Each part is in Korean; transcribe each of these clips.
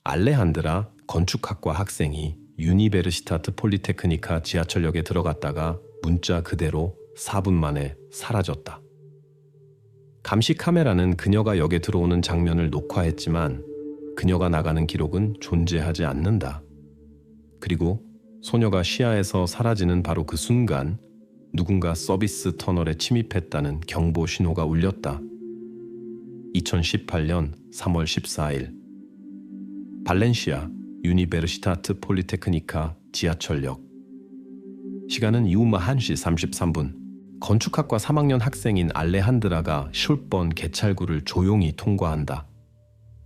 알레한드라 건축학과 학생이 유니베르시타트 폴리테크니카 지하철역에 들어갔다가 문자 그대로 4분 만에 사라졌다. 감시 카메라는 그녀가 역에 들어오는 장면을 녹화했지만 그녀가 나가는 기록은 존재하지 않는다. 그리고 소녀가 시야에서 사라지는 바로 그 순간 누군가 서비스 터널에 침입했다는 경보 신호가 울렸다. 2018년 3월 14일 발렌시아 유니베르시타트 폴리테크니카 지하철역. 시간은 이후마 1시 33분. 건축학과 3학년 학생인 알레한드라가 슐번 개찰구를 조용히 통과한다.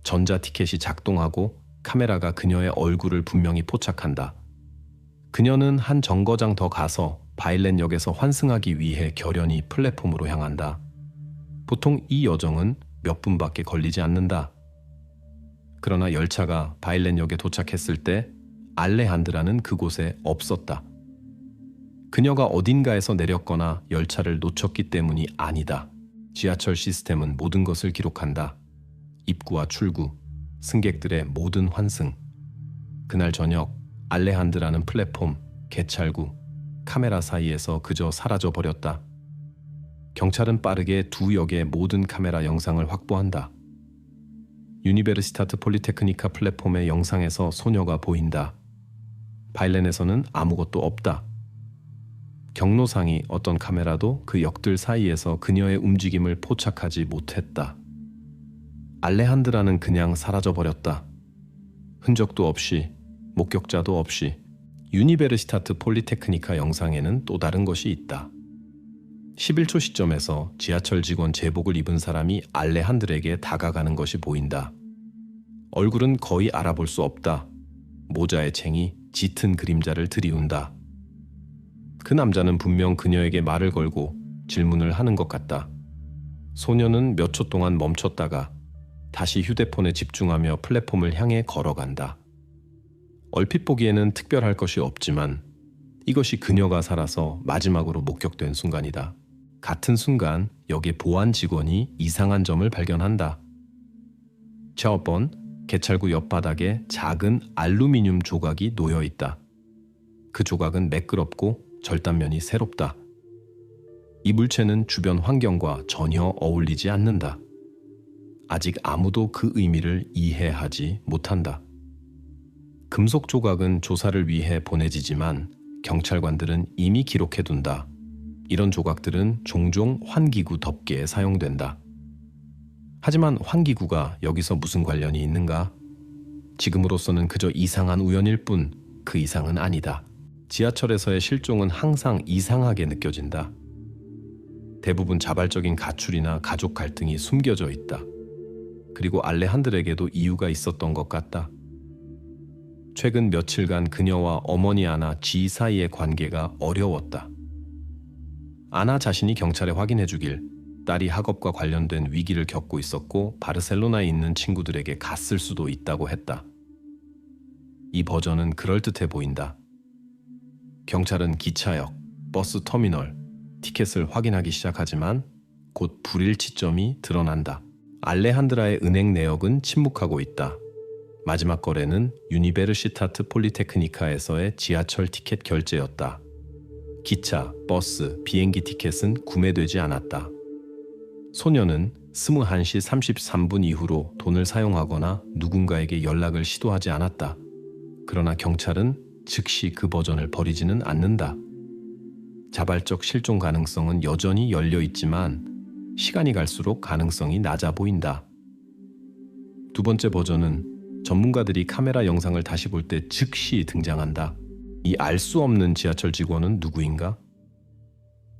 전자 티켓이 작동하고 카메라가 그녀의 얼굴을 분명히 포착한다. 그녀는 한 정거장 더 가서 바일렌역에서 환승하기 위해 결연히 플랫폼으로 향한다. 보통 이 여정은 몇 분밖에 걸리지 않는다. 그러나 열차가 바일렌역에 도착했을 때 알레한드라는 그곳에 없었다. 그녀가 어딘가에서 내렸거나 열차를 놓쳤기 때문이 아니다. 지하철 시스템은 모든 것을 기록한다. 입구와 출구, 승객들의 모든 환승. 그날 저녁 알레한드라는 플랫폼, 개찰구, 카메라 사이에서 그저 사라져버렸다. 경찰은 빠르게 두 역의 모든 카메라 영상을 확보한다. 유니베르시타트 폴리테크니카 플랫폼의 영상에서 소녀가 보인다. 바일렌에서는 아무것도 없다. 경로상이 어떤 카메라도 그 역들 사이에서 그녀의 움직임을 포착하지 못했다. 알레한드라는 그냥 사라져버렸다. 흔적도 없이, 목격자도 없이. 유니베르시타트 폴리테크니카 영상에는 또 다른 것이 있다. 11초 시점에서 지하철 직원 제복을 입은 사람이 알레한드에게 다가가는 것이 보인다. 얼굴은 거의 알아볼 수 없다. 모자의 챙이 짙은 그림자를 들이운다. 그 남자는 분명 그녀에게 말을 걸고 질문을 하는 것 같다. 소녀는 몇 초 동안 멈췄다가 다시 휴대폰에 집중하며 플랫폼을 향해 걸어간다. 얼핏 보기에는 특별할 것이 없지만 이것이 그녀가 살아서 마지막으로 목격된 순간이다. 같은 순간 역의 보안 직원이 이상한 점을 발견한다. 샤워번, 개찰구 옆바닥에 작은 알루미늄 조각이 놓여 있다. 그 조각은 매끄럽고 절단면이 새롭다. 이 물체는 주변 환경과 전혀 어울리지 않는다. 아직 아무도 그 의미를 이해하지 못한다. 금속 조각은 조사를 위해 보내지지만 경찰관들은 이미 기록해둔다. 이런 조각들은 종종 환기구 덮개에 사용된다. 하지만 환기구가 여기서 무슨 관련이 있는가? 지금으로서는 그저 이상한 우연일 뿐 그 이상은 아니다. 지하철에서의 실종은 항상 이상하게 느껴진다. 대부분 자발적인 가출이나 가족 갈등이 숨겨져 있다. 그리고 알레한드에게도 이유가 있었던 것 같다. 최근 며칠간 그녀와 어머니 아나 지 사이의 관계가 어려웠다. 아나 자신이 경찰에 확인해 주길 딸이 학업과 관련된 위기를 겪고 있었고 바르셀로나에 있는 친구들에게 갔을 수도 있다고 했다. 이 버전은 그럴듯해 보인다. 경찰은 기차역, 버스 터미널, 티켓을 확인하기 시작하지만 곧 불일치점이 드러난다. 알레한드라의 은행 내역은 침묵하고 있다. 마지막 거래는 유니베르시타트 폴리테크니카에서의 지하철 티켓 결제였다. 기차, 버스, 비행기 티켓은 구매되지 않았다. 소녀는 21시 33분 이후로 돈을 사용하거나 누군가에게 연락을 시도하지 않았다. 그러나 경찰은 즉시 그 버전을 버리지는 않는다. 자발적 실종 가능성은 여전히 열려 있지만 시간이 갈수록 가능성이 낮아 보인다. 두 번째 버전은 전문가들이 카메라 영상을 다시 볼 때 즉시 등장한다. 이 알 수 없는 지하철 직원은 누구인가?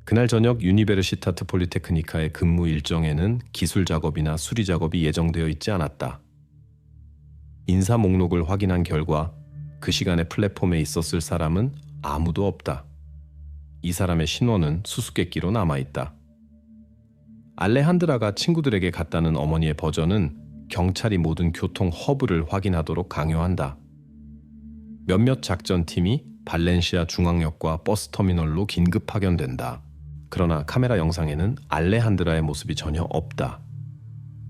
그날 저녁 유니베르시타트 폴리테크니카의 근무 일정에는 기술 작업이나 수리 작업이 예정되어 있지 않았다. 인사 목록을 확인한 결과 그 시간에 플랫폼에 있었을 사람은 아무도 없다. 이 사람의 신원은 수수께끼로 남아있다. 알레한드라가 친구들에게 갔다는 어머니의 버전은 경찰이 모든 교통 허브를 확인하도록 강요한다. 몇몇 작전팀이 발렌시아 중앙역과 버스터미널로 긴급 파견된다. 그러나 카메라 영상에는 알레한드라의 모습이 전혀 없다.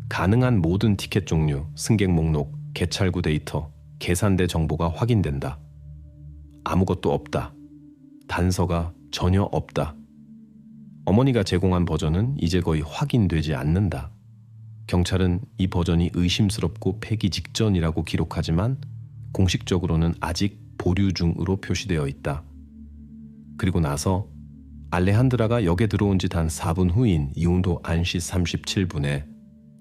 가능한 모든 티켓 종류, 승객 목록, 개찰구 데이터, 계산대 정보가 확인된다. 아무것도 없다. 단서가 전혀 없다. 어머니가 제공한 버전은 이제 거의 확인되지 않는다. 경찰은 이 버전이 의심스럽고 폐기 직전이라고 기록하지만 공식적으로는 아직 보류 중으로 표시되어 있다. 그리고 나서 알레한드라가 역에 들어온 지 단 4분 후인 이운도 1시 37분에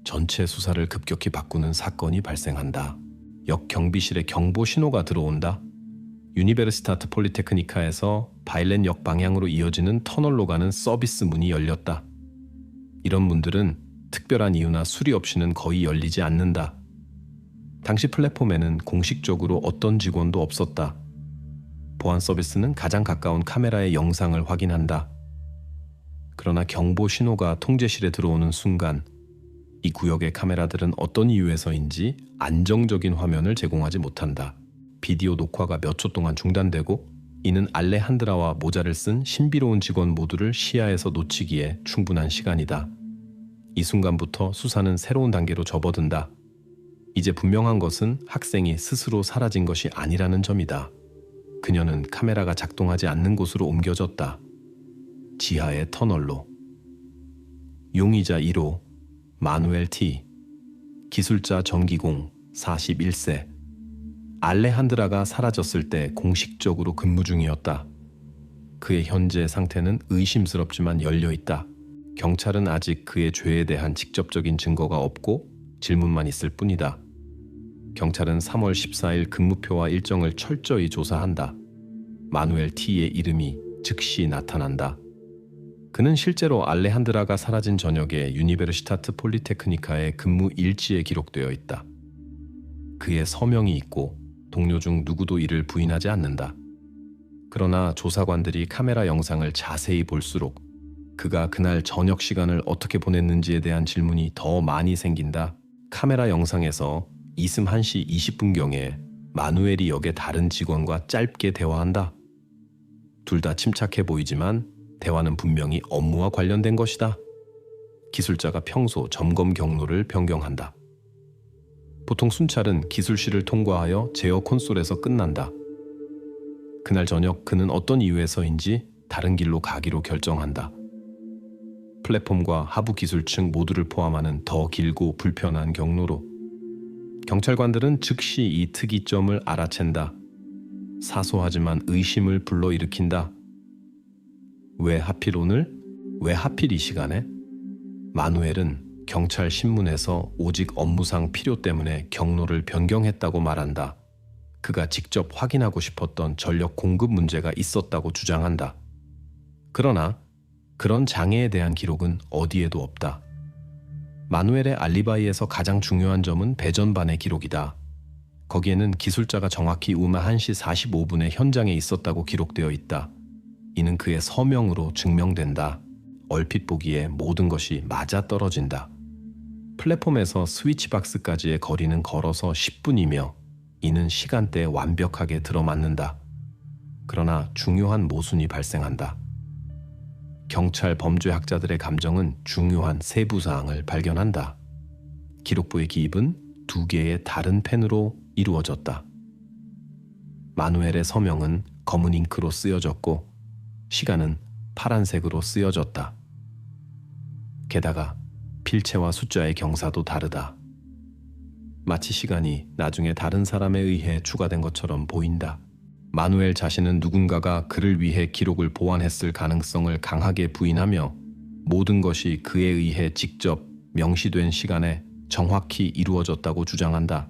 전체 수사를 급격히 바꾸는 사건이 발생한다. 역 경비실에 경보 신호가 들어온다. 유니베르시타트 폴리테크니카에서 바일렌역 방향으로 이어지는 터널로 가는 서비스 문이 열렸다. 이런 문들은 특별한 이유나 수리 없이는 거의 열리지 않는다. 당시 플랫폼에는 공식적으로 어떤 직원도 없었다. 보안 서비스는 가장 가까운 카메라의 영상을 확인한다. 그러나 경보 신호가 통제실에 들어오는 순간 이 구역의 카메라들은 어떤 이유에서인지 안정적인 화면을 제공하지 못한다. 비디오 녹화가 몇 초 동안 중단되고 이는 알레한드라와 모자를 쓴 신비로운 직원 모두를 시야에서 놓치기에 충분한 시간이다. 이 순간부터 수사는 새로운 단계로 접어든다. 이제 분명한 것은 학생이 스스로 사라진 것이 아니라는 점이다. 그녀는 카메라가 작동하지 않는 곳으로 옮겨졌다. 지하의 터널로. 용의자 1호 마누엘 T. 기술자 전기공 41세. 알레한드라가 사라졌을 때 공식적으로 근무 중이었다. 그의 현재 상태는 의심스럽지만 열려있다. 경찰은 아직 그의 죄에 대한 직접적인 증거가 없고 질문만 있을 뿐이다. 경찰은 3월 14일 근무표와 일정을 철저히 조사한다. 마누엘 T의 이름이 즉시 나타난다. 그는 실제로 알레한드라가 사라진 저녁에 유니베르시타트 폴리테크니카의 근무 일지에 기록되어 있다. 그의 서명이 있고 동료 중 누구도 이를 부인하지 않는다. 그러나 조사관들이 카메라 영상을 자세히 볼수록 그가 그날 저녁 시간을 어떻게 보냈는지에 대한 질문이 더 많이 생긴다. 카메라 영상에서 이슴 1시 20분경에 마누엘이 역의 다른 직원과 짧게 대화한다. 둘 다 침착해 보이지만 대화는 분명히 업무와 관련된 것이다. 기술자가 평소 점검 경로를 변경한다. 보통 순찰은 기술실을 통과하여 제어 콘솔에서 끝난다. 그날 저녁 그는 어떤 이유에서인지 다른 길로 가기로 결정한다. 플랫폼과 하부 기술층 모두를 포함하는 더 길고 불편한 경로로. 경찰관들은 즉시 이 특이점을 알아챈다. 사소하지만 의심을 불러일으킨다. 왜 하필 오늘? 왜 하필 이 시간에? 마누엘은 경찰 신문에서 오직 업무상 필요 때문에 경로를 변경했다고 말한다. 그가 직접 확인하고 싶었던 전력 공급 문제가 있었다고 주장한다. 그러나 그런 장애에 대한 기록은 어디에도 없다. 마누엘의 알리바이에서 가장 중요한 점은 배전반의 기록이다. 거기에는 기술자가 정확히 우마 1시 45분에 현장에 있었다고 기록되어 있다. 이는 그의 서명으로 증명된다. 얼핏 보기에 모든 것이 맞아떨어진다. 플랫폼에서 스위치박스까지의 거리는 걸어서 10분이며 이는 시간대에 완벽하게 들어맞는다. 그러나 중요한 모순이 발생한다. 경찰 범죄학자들의 감정은 중요한 세부사항을 발견한다. 기록부의 기입은 2개의 다른 펜으로 이루어졌다. 마누엘의 서명은 검은 잉크로 쓰여졌고 시간은 파란색으로 쓰여졌다. 게다가 필체와 숫자의 경사도 다르다. 마치 시간이 나중에 다른 사람에 의해 추가된 것처럼 보인다. 마누엘 자신은 누군가가 그를 위해 기록을 보완했을 가능성을 강하게 부인하며 모든 것이 그에 의해 직접 명시된 시간에 정확히 이루어졌다고 주장한다.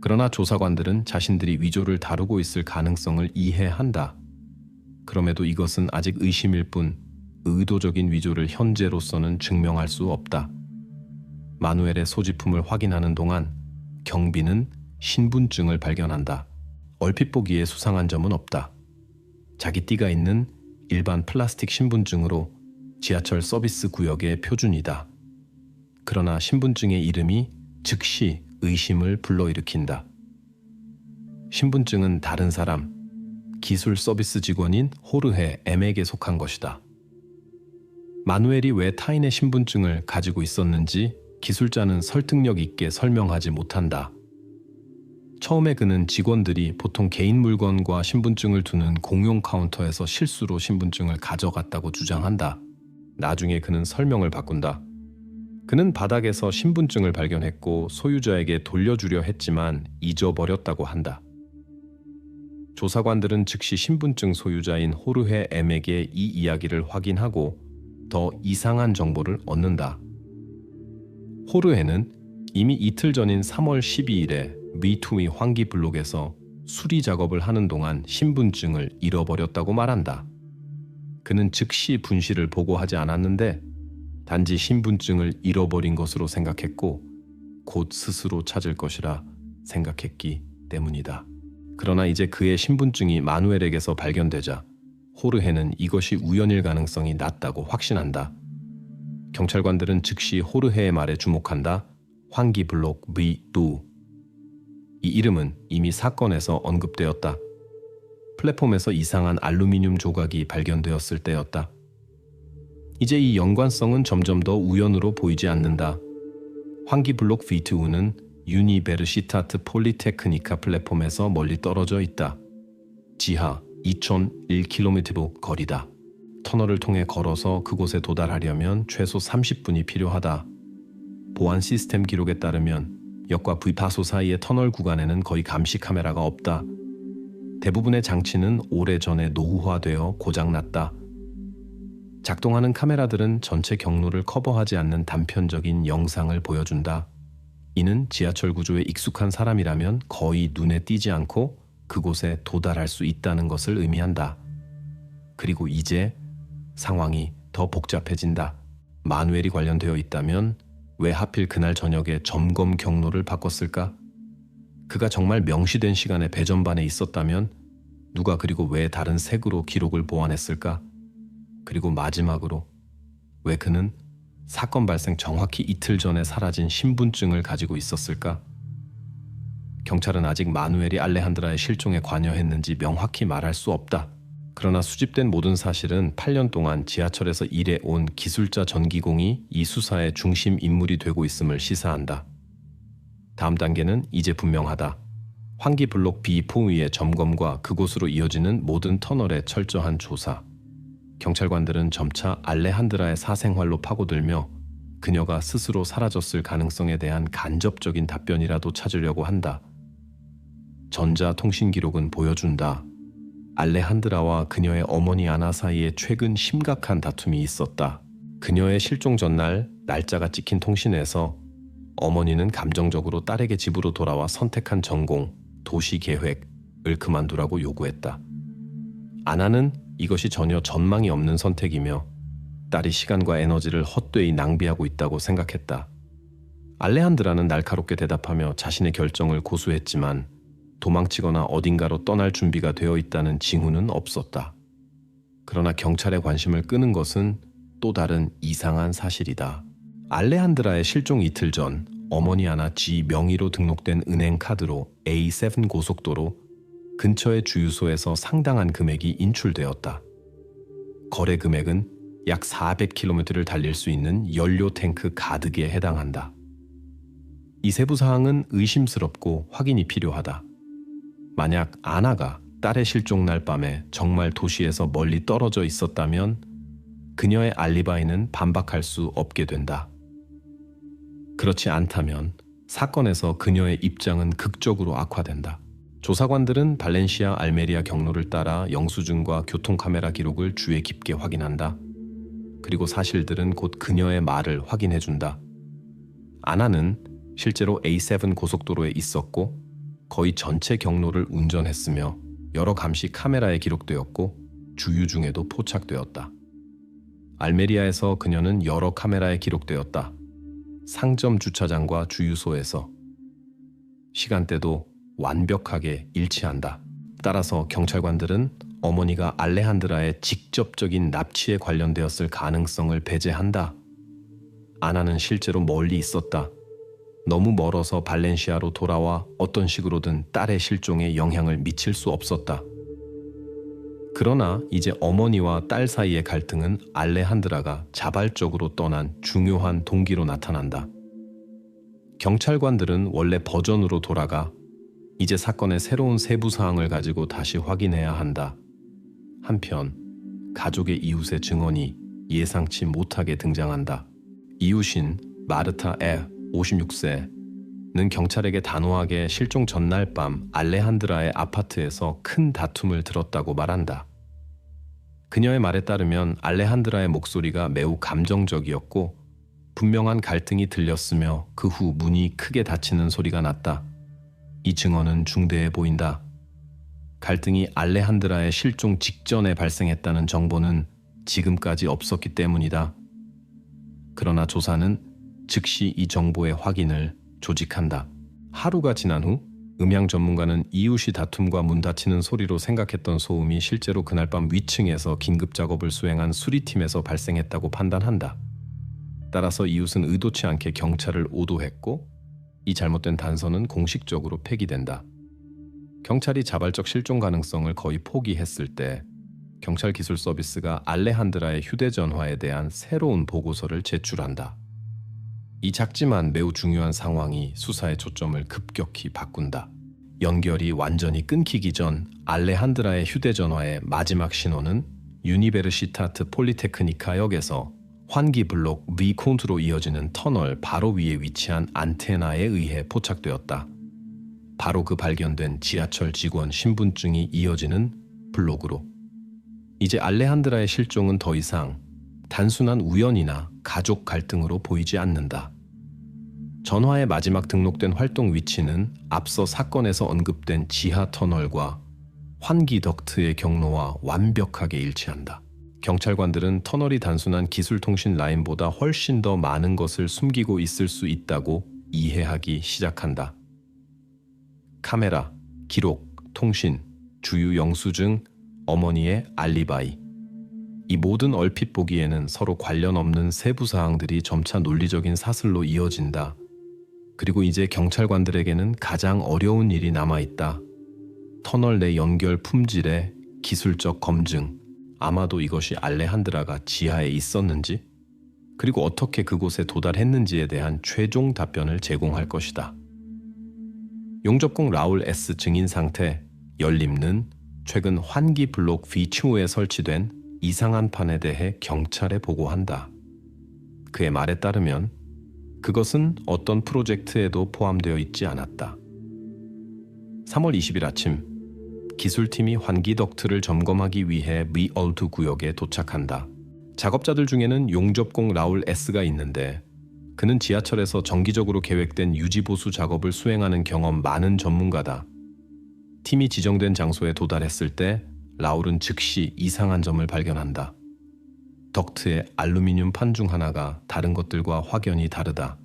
그러나 조사관들은 자신들이 위조를 다루고 있을 가능성을 이해한다. 그럼에도 이것은 아직 의심일 뿐 의도적인 위조를 현재로서는 증명할 수 없다. 마누엘의 소지품을 확인하는 동안 경비는 신분증을 발견한다. 얼핏 보기에 수상한 점은 없다. 자기 띠가 있는 일반 플라스틱 신분증으로 지하철 서비스 구역의 표준이다. 그러나 신분증의 이름이 즉시 의심을 불러일으킨다. 신분증은 다른 사람, 기술 서비스 직원인 호르헤 M에게 속한 것이다. 마누엘이 왜 타인의 신분증을 가지고 있었는지 기술자는 설득력 있게 설명하지 못한다. 처음에 그는 직원들이 보통 개인 물건과 신분증을 두는 공용 카운터에서 실수로 신분증을 가져갔다고 주장한다. 나중에 그는 설명을 바꾼다. 그는 바닥에서 신분증을 발견했고 소유자에게 돌려주려 했지만 잊어버렸다고 한다. 조사관들은 즉시 신분증 소유자인 호르헤 M에게 이 이야기를 확인하고 더 이상한 정보를 얻는다. 호르헤는 이미 이틀 전인 3월 12일에 위투미 환기 블록에서 수리 작업을 하는 동안 신분증을 잃어버렸다고 말한다. 그는 즉시 분실을 보고하지 않았는데 단지 신분증을 잃어버린 것으로 생각했고 곧 스스로 찾을 것이라 생각했기 때문이다. 그러나 이제 그의 신분증이 마누엘에게서 발견되자 호르헤는 이것이 우연일 가능성이 낮다고 확신한다. 경찰관들은 즉시 호르헤의 말에 주목한다. 환기 블록 V2. 이 이름은 이미 사건에서 언급되었다. 플랫폼에서 이상한 알루미늄 조각이 발견되었을 때였다. 이제 이 연관성은 점점 더 우연으로 보이지 않는다. 환기 블록 V2는 유니베르시타트 폴리테크니카 플랫폼에서 멀리 떨어져 있다. 지하 2001km 거리다. 터널을 통해 걸어서 그곳에 도달하려면 최소 30분이 필요하다. 보안 시스템 기록에 따르면 역과 V 파소 사이의 터널 구간에는 거의 감시 카메라가 없다. 대부분의 장치는 오래전에 노후화되어 고장났다. 작동하는 카메라들은 전체 경로를 커버하지 않는 단편적인 영상을 보여준다. 이는 지하철 구조에 익숙한 사람이라면 거의 눈에 띄지 않고 그곳에 도달할 수 있다는 것을 의미한다. 그리고 이제 상황이 더 복잡해진다. 마누엘이 관련되어 있다면 왜 하필 그날 저녁에 점검 경로를 바꿨을까? 그가 정말 명시된 시간에 배전반에 있었다면 누가 그리고 왜 다른 색으로 기록을 보완했을까? 그리고 마지막으로 왜 그는 사건 발생 정확히 이틀 전에 사라진 신분증을 가지고 있었을까? 경찰은 아직 마누엘이 알레한드라의 실종에 관여했는지 명확히 말할 수 없다. 그러나 수집된 모든 사실은 8년 동안 지하철에서 일해 온 기술자 전기공이 이 수사의 중심 인물이 되고 있음을 시사한다. 다음 단계는 이제 분명하다. 환기 블록 B4위의 점검과 그곳으로 이어지는 모든 터널의 철저한 조사. 경찰관들은 점차 알레한드라의 사생활로 파고들며 그녀가 스스로 사라졌을 가능성에 대한 간접적인 답변이라도 찾으려고 한다. 전자통신 기록은 보여준다. 알레한드라와 그녀의 어머니 아나 사이에 최근 심각한 다툼이 있었다. 그녀의 실종 전날 날짜가 찍힌 통신에서 어머니는 감정적으로 딸에게 집으로 돌아와 선택한 전공, 도시계획을 그만두라고 요구했다. 아나는 이것이 전혀 전망이 없는 선택이며 딸이 시간과 에너지를 헛되이 낭비하고 있다고 생각했다. 알레한드라는 날카롭게 대답하며 자신의 결정을 고수했지만 도망치거나 어딘가로 떠날 준비가 되어 있다는 징후는 없었다. 그러나 경찰의 관심을 끄는 것은 또 다른 이상한 사실이다. 알레한드라의 실종 이틀 전 어머니 아나 G 명의로 등록된 은행 카드로 A7 고속도로 근처의 주유소에서 상당한 금액이 인출되었다. 거래 금액은 약 400km를 달릴 수 있는 연료 탱크 가득에 해당한다. 이 세부 사항은 의심스럽고 확인이 필요하다. 만약 아나가 딸의 실종 날 밤에 정말 도시에서 멀리 떨어져 있었다면 그녀의 알리바이는 반박할 수 없게 된다. 그렇지 않다면 사건에서 그녀의 입장은 극적으로 악화된다. 조사관들은 발렌시아 알메리아 경로를 따라 영수증과 교통카메라 기록을 주의 깊게 확인한다. 그리고 사실들은 곧 그녀의 말을 확인해준다. 아나는 실제로 A7 고속도로에 있었고 거의 전체 경로를 운전했으며 여러 감시 카메라에 기록되었고 주유 중에도 포착되었다. 알메리아에서 그녀는 여러 카메라에 기록되었다. 상점 주차장과 주유소에서. 시간대도 완벽하게 일치한다. 따라서 경찰관들은 어머니가 알레한드라의 직접적인 납치에 관련되었을 가능성을 배제한다. 아나는 실제로 멀리 있었다. 너무 멀어서 발렌시아로 돌아와 어떤 식으로든 딸의 실종에 영향을 미칠 수 없었다. 그러나 이제 어머니와 딸 사이의 갈등은 알레한드라가 자발적으로 떠난 중요한 동기로 나타난다. 경찰관들은 원래 버전으로 돌아가 이제 사건의 새로운 세부 사항을 가지고 다시 확인해야 한다. 한편 가족의 이웃의 증언이 예상치 못하게 등장한다. 이웃인 마르타 에 56세는 경찰에게 단호하게 실종 전날 밤 알레한드라의 아파트에서 큰 다툼을 들었다고 말한다. 그녀의 말에 따르면 알레한드라의 목소리가 매우 감정적이었고 분명한 갈등이 들렸으며 그 후 문이 크게 닫히는 소리가 났다. 이 증언은 중대해 보인다. 갈등이 알레한드라의 실종 직전에 발생했다는 정보는 지금까지 없었기 때문이다. 그러나 조사는 즉시 이 정보의 확인을 조직한다. 하루가 지난 후 음향 전문가는 이웃이 다툼과 문 닫히는 소리로 생각했던 소음이 실제로 그날 밤 위층에서 긴급 작업을 수행한 수리팀에서 발생했다고 판단한다. 따라서 이웃은 의도치 않게 경찰을 오도했고 이 잘못된 단서는 공식적으로 폐기된다. 경찰이 자발적 실종 가능성을 거의 포기했을 때 경찰 기술 서비스가 알레한드라의 휴대전화에 대한 새로운 보고서를 제출한다. 이 작지만 매우 중요한 상황이 수사의 초점을 급격히 바꾼다. 연결이 완전히 끊기기 전 알레한드라의 휴대전화의 마지막 신호는 유니베르시타트 폴리테크니카역에서 환기 블록 V 콘트로 이어지는 터널 바로 위에 위치한 안테나에 의해 포착되었다. 바로 그 발견된 지하철 직원 신분증이 이어지는 블록으로. 이제 알레한드라의 실종은 더 이상 단순한 우연이나 가족 갈등으로 보이지 않는다. 전화의 마지막 등록된 활동 위치는 앞서 사건에서 언급된 지하 터널과 환기 덕트의 경로와 완벽하게 일치한다. 경찰관들은 터널이 단순한 기술통신 라인보다 훨씬 더 많은 것을 숨기고 있을 수 있다고 이해하기 시작한다. 카메라, 기록, 통신, 주유 영수증, 어머니의 알리바이. 이 모든 얼핏 보기에는 서로 관련 없는 세부 사항들이 점차 논리적인 사슬로 이어진다. 그리고 이제 경찰관들에게는 가장 어려운 일이 남아있다. 터널 내 연결 품질의 기술적 검증. 아마도 이것이 알레한드라가 지하에 있었는지, 그리고 어떻게 그곳에 도달했는지에 대한 최종 답변을 제공할 것이다. 용접공 라울 S 증인 상태, 열림는 최근 환기 블록 V2에 설치된 이상한 판에 대해 경찰에 보고한다. 그의 말에 따르면 그것은 어떤 프로젝트에도 포함되어 있지 않았다. 3월 20일 아침, 기술팀이 환기 덕트를 점검하기 위해 미얼두 구역에 도착한다. 작업자들 중에는 용접공 라울 S가 있는데 그는 지하철에서 정기적으로 계획된 유지보수 작업을 수행하는 경험 많은 전문가다. 팀이 지정된 장소에 도달했을 때 라울은 즉시 이상한 점을 발견한다. 덕트의 알루미늄 판 중 하나가 다른 것들과 확연히 다르다.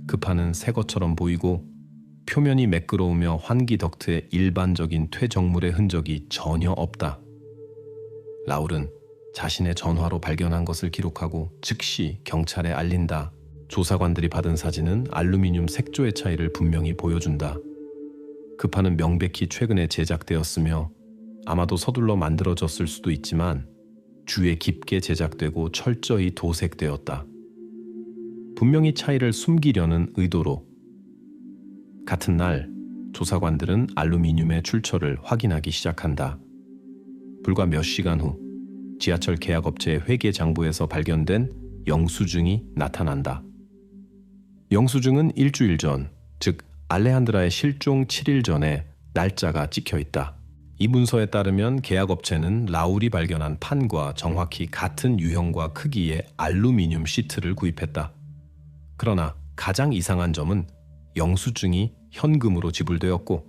그 판은 새 것처럼 보이고 표면이 매끄러우며 환기 덕트에 일반적인 퇴적물의 흔적이 전혀 없다. 라울은 자신의 전화로 발견한 것을 기록하고 즉시 경찰에 알린다. 조사관들이 받은 사진은 알루미늄 색조의 차이를 분명히 보여준다. 그 판은 명백히 최근에 제작되었으며 아마도 서둘러 만들어졌을 수도 있지만 주에 깊게 제작되고 철저히 도색되었다. 분명히 차이를 숨기려는 의도로. 같은 날 조사관들은 알루미늄의 출처를 확인하기 시작한다. 불과 몇 시간 후 지하철 계약업체의 회계 장부에서 발견된 영수증이 나타난다. 영수증은 일주일 전, 즉 알레한드라의 실종 7일 전에 날짜가 찍혀 있다. 이 문서에 따르면 계약업체는 라울이 발견한 판과 정확히 같은 유형과 크기의 알루미늄 시트를 구입했다. 그러나 가장 이상한 점은 영수증이 현금으로 지불되었고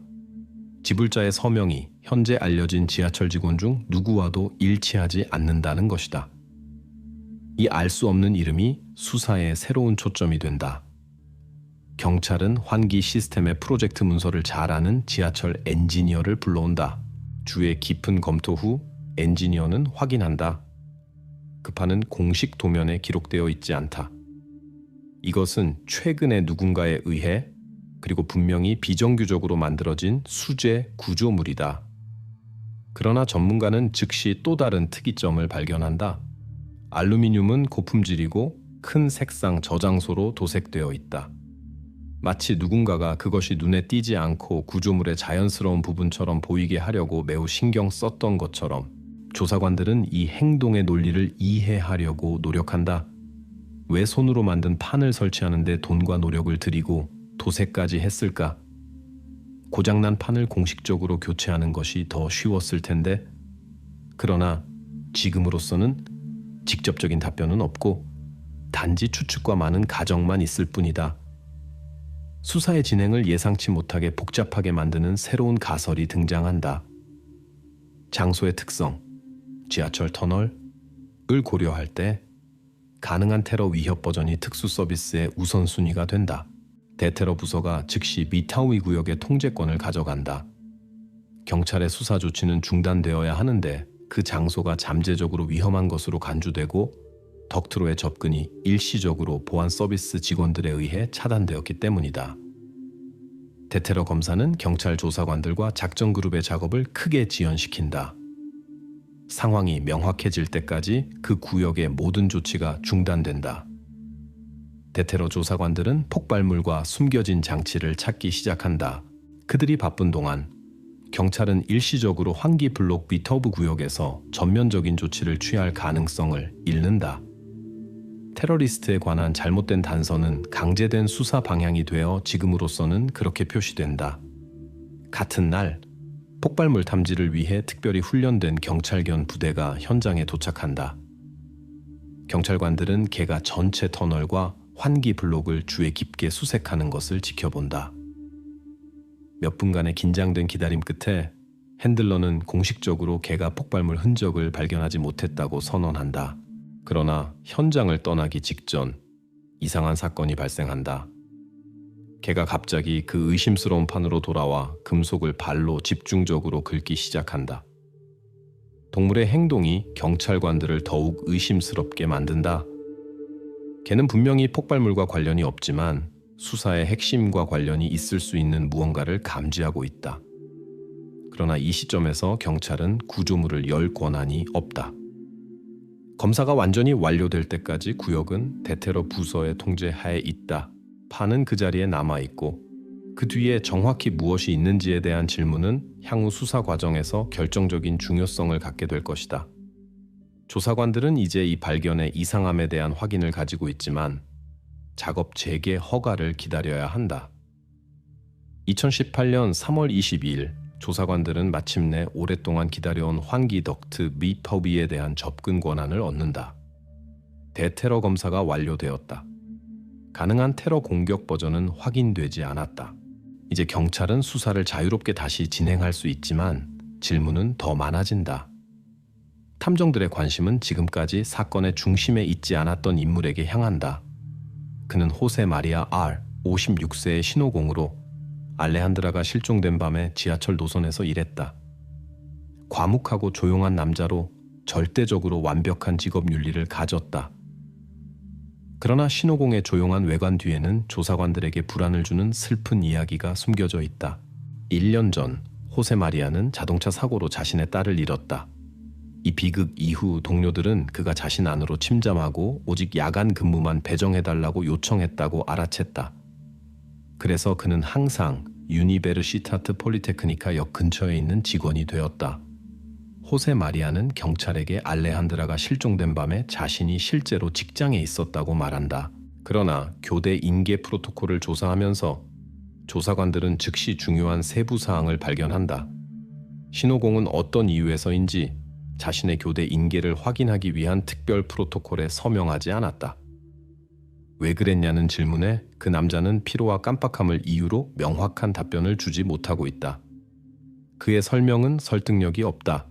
지불자의 서명이 현재 알려진 지하철 직원 중 누구와도 일치하지 않는다는 것이다. 이 알 수 없는 이름이 수사의 새로운 초점이 된다. 경찰은 환기 시스템의 프로젝트 문서를 잘 아는 지하철 엔지니어를 불러온다. 주의 깊은 검토 후 엔지니어는 확인한다. 그 판은 공식 도면에 기록되어 있지 않다. 이것은 최근에 누군가에 의해 그리고 분명히 비정규적으로 만들어진 수제 구조물이다. 그러나 전문가는 즉시 또 다른 특이점을 발견한다. 알루미늄은 고품질이고 큰 색상 저장소로 도색되어 있다. 마치 누군가가 그것이 눈에 띄지 않고 구조물의 자연스러운 부분처럼 보이게 하려고 매우 신경 썼던 것처럼 조사관들은 이 행동의 논리를 이해하려고 노력한다. 왜 손으로 만든 판을 설치하는데 돈과 노력을 들이고 도색까지 했을까? 고장난 판을 공식적으로 교체하는 것이 더 쉬웠을 텐데. 그러나 지금으로서는 직접적인 답변은 없고 단지 추측과 많은 가정만 있을 뿐이다. 수사의 진행을 예상치 못하게 복잡하게 만드는 새로운 가설이 등장한다. 장소의 특성, 지하철 터널을 고려할 때 가능한 테러 위협 버전이 특수 서비스의 우선순위가 된다. 대테러 부서가 즉시 미타우이 구역의 통제권을 가져간다. 경찰의 수사 조치는 중단되어야 하는데 그 장소가 잠재적으로 위험한 것으로 간주되고 덕트로의 접근이 일시적으로 보안 서비스 직원들에 의해 차단되었기 때문이다. 대테러 검사는 경찰 조사관들과 작전 그룹의 작업을 크게 지연시킨다. 상황이 명확해질 때까지 그 구역의 모든 조치가 중단된다. 대테러 조사관들은 폭발물과 숨겨진 장치를 찾기 시작한다. 그들이 바쁜 동안 경찰은 일시적으로 환기 블록 비터브 구역에서 전면적인 조치를 취할 가능성을 잃는다. 테러리스트에 관한 잘못된 단서는 강제된 수사 방향이 되어 지금으로서는 그렇게 표시된다. 같은 날 폭발물 탐지를 위해 특별히 훈련된 경찰견 부대가 현장에 도착한다. 경찰관들은 개가 전체 터널과 환기 블록을 주에 깊게 수색하는 것을 지켜본다. 몇 분간의 긴장된 기다림 끝에 핸들러는 공식적으로 개가 폭발물 흔적을 발견하지 못했다고 선언한다. 그러나 현장을 떠나기 직전 이상한 사건이 발생한다. 개가 갑자기 그 의심스러운 판으로 돌아와 금속을 발로 집중적으로 긁기 시작한다. 동물의 행동이 경찰관들을 더욱 의심스럽게 만든다. 개는 분명히 폭발물과 관련이 없지만 수사의 핵심과 관련이 있을 수 있는 무언가를 감지하고 있다. 그러나 이 시점에서 경찰은 구조물을 열 권한이 없다. 검사가 완전히 완료될 때까지 구역은 대테러 부서의 통제하에 있다. 판은 그 자리에 남아있고 그 뒤에 정확히 무엇이 있는지에 대한 질문은 향후 수사 과정에서 결정적인 중요성을 갖게 될 것이다. 조사관들은 이제 이 발견의 이상함에 대한 확인을 가지고 있지만 작업 재개 허가를 기다려야 한다. 2018년 3월 22일 조사관들은 마침내 오랫동안 기다려온 환기 덕트 미퍼비에 대한 접근 권한을 얻는다. 대테러 검사가 완료되었다. 가능한 테러 공격 버전은 확인되지 않았다. 이제 경찰은 수사를 자유롭게 다시 진행할 수 있지만 질문은 더 많아진다. 탐정들의 관심은 지금까지 사건의 중심에 있지 않았던 인물에게 향한다. 그는 호세 마리아 R, 56세의 신호공으로 알레한드라가 실종된 밤에 지하철 노선에서 일했다. 과묵하고 조용한 남자로 절대적으로 완벽한 직업 윤리를 가졌다. 그러나 신호공의 조용한 외관 뒤에는 조사관들에게 불안을 주는 슬픈 이야기가 숨겨져 있다. 1년 전 호세 마리아는 자동차 사고로 자신의 딸을 잃었다. 이 비극 이후 동료들은 그가 자신 안으로 침잠하고 오직 야간 근무만 배정해달라고 요청했다고 알아챘다. 그래서 그는 항상 유니베르시타트 폴리테크니카 역 근처에 있는 직원이 되었다. 호세 마리아는 경찰에게 알레한드라가 실종된 밤에 자신이 실제로 직장에 있었다고 말한다. 그러나 교대 인계 프로토콜을 조사하면서 조사관들은 즉시 중요한 세부 사항을 발견한다. 신호공은 어떤 이유에서인지 자신의 교대 인계를 확인하기 위한 특별 프로토콜에 서명하지 않았다. 왜 그랬냐는 질문에 그 남자는 피로와 깜빡함을 이유로 명확한 답변을 주지 못하고 있다. 그의 설명은 설득력이 없다.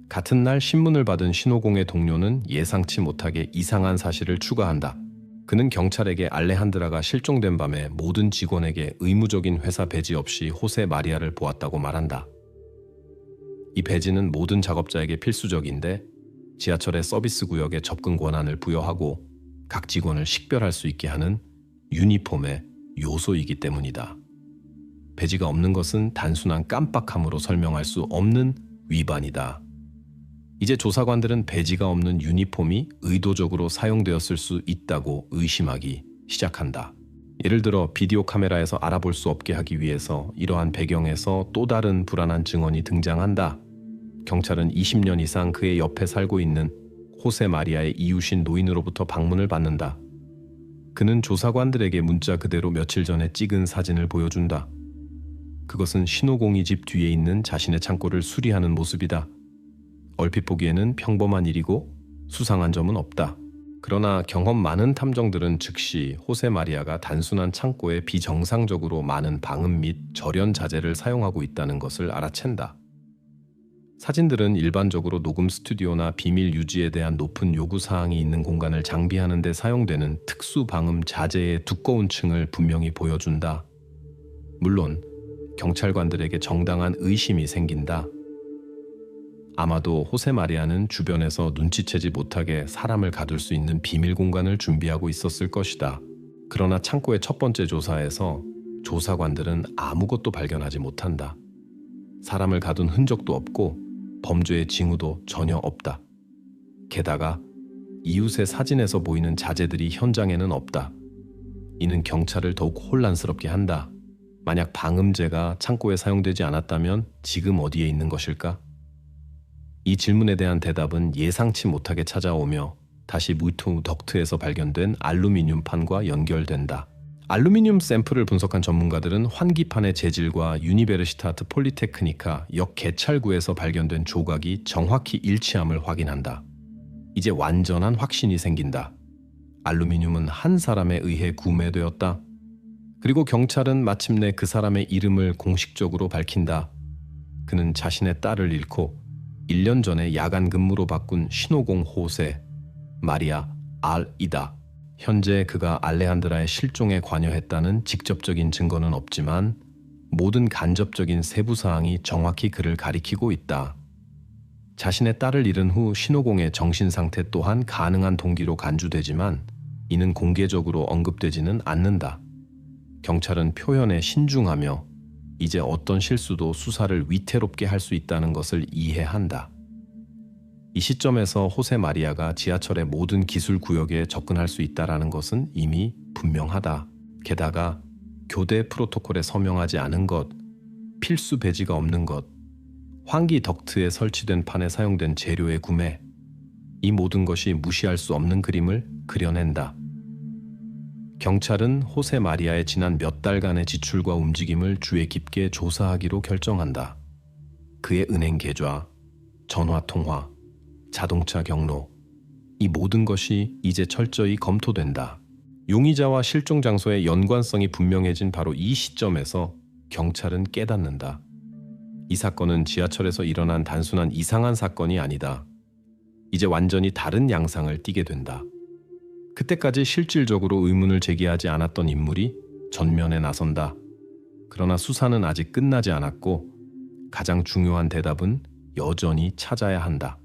같은 날 신문을 받은 신호공의 동료는 예상치 못하게 이상한 사실을 추가한다. 그는 경찰에게 알레한드라가 실종된 밤에 모든 직원에게 의무적인 회사 배지 없이 호세 마리아를 보았다고 말한다. 이 배지는 모든 작업자에게 필수적인데 지하철의 서비스 구역에 접근 권한을 부여하고 각 직원을 식별할 수 있게 하는 유니폼의 요소이기 때문이다. 배지가 없는 것은 단순한 깜빡함으로 설명할 수 없는 위반이다. 이제 조사관들은 배지가 없는 유니폼이 의도적으로 사용되었을 수 있다고 의심하기 시작한다. 예를 들어 비디오 카메라에서 알아볼 수 없게 하기 위해서 이러한 배경에서 또 다른 불안한 증언이 등장한다. 경찰은 20년 이상 그의 옆에 살고 있는 호세 마리아의 이웃인 노인으로부터 방문을 받는다. 그는 조사관들에게 문자 그대로 며칠 전에 찍은 사진을 보여준다. 그것은 신호공이 집 뒤에 있는 자신의 창고를 수리하는 모습이다. 얼핏 보기에는 평범한 일이고 수상한 점은 없다. 그러나 경험 많은 탐정들은 즉시 호세 마리아가 단순한 창고에 비정상적으로 많은 방음 및 절연 자재를 사용하고 있다는 것을 알아챈다. 사진들은 일반적으로 녹음 스튜디오나 비밀 유지에 대한 높은 요구사항이 있는 공간을 장비하는 데 사용되는 특수 방음 자재의 두꺼운 층을 분명히 보여준다. 물론 경찰관들에게 정당한 의심이 생긴다. 아마도 호세 마리아는 주변에서 눈치채지 못하게 사람을 가둘 수 있는 비밀 공간을 준비하고 있었을 것이다. 그러나 창고의 첫 번째 조사에서 조사관들은 아무것도 발견하지 못한다. 사람을 가둔 흔적도 없고 범죄의 징후도 전혀 없다. 게다가 이웃의 사진에서 보이는 자재들이 현장에는 없다. 이는 경찰을 더욱 혼란스럽게 한다. 만약 방음제가 창고에 사용되지 않았다면 지금 어디에 있는 것일까? 이 질문에 대한 대답은 예상치 못하게 찾아오며 다시 무토 덕트에서 발견된 알루미늄 판과 연결된다. 알루미늄 샘플을 분석한 전문가들은 환기판의 재질과 유니베르시타트 폴리테크니카 역 개찰구에서 발견된 조각이 정확히 일치함을 확인한다. 이제 완전한 확신이 생긴다. 알루미늄은 한 사람에 의해 구매되었다. 그리고 경찰은 마침내 그 사람의 이름을 공식적으로 밝힌다. 그는 자신의 딸을 잃고 1년 전에 야간 근무로 바꾼 신호공 호세 마리아 알이다. 현재 그가 알레한드라의 실종에 관여했다는 직접적인 증거는 없지만 모든 간접적인 세부 사항이 정확히 그를 가리키고 있다. 자신의 딸을 잃은 후 신호공의 정신 상태 또한 가능한 동기로 간주되지만 이는 공개적으로 언급되지는 않는다. 경찰은 표현에 신중하며 이제 어떤 실수도 수사를 위태롭게 할 수 있다는 것을 이해한다. 이 시점에서 호세 마리아가 지하철의 모든 기술 구역에 접근할 수 있다는 것은 이미 분명하다. 게다가 교대 프로토콜에 서명하지 않은 것, 필수 배지가 없는 것, 환기 덕트에 설치된 판에 사용된 재료의 구매, 이 모든 것이 무시할 수 없는 그림을 그려낸다. 경찰은 호세 마리아의 지난 몇 달간의 지출과 움직임을 주의 깊게 조사하기로 결정한다. 그의 은행 계좌, 전화 통화, 자동차 경로, 이 모든 것이 이제 철저히 검토된다. 용의자와 실종 장소의 연관성이 분명해진 바로 이 시점에서 경찰은 깨닫는다. 이 사건은 지하철에서 일어난 단순한 이상한 사건이 아니다. 이제 완전히 다른 양상을 띠게 된다. 그때까지 실질적으로 의문을 제기하지 않았던 인물이 전면에 나선다. 그러나 수사는 아직 끝나지 않았고 가장 중요한 대답은 여전히 찾아야 한다.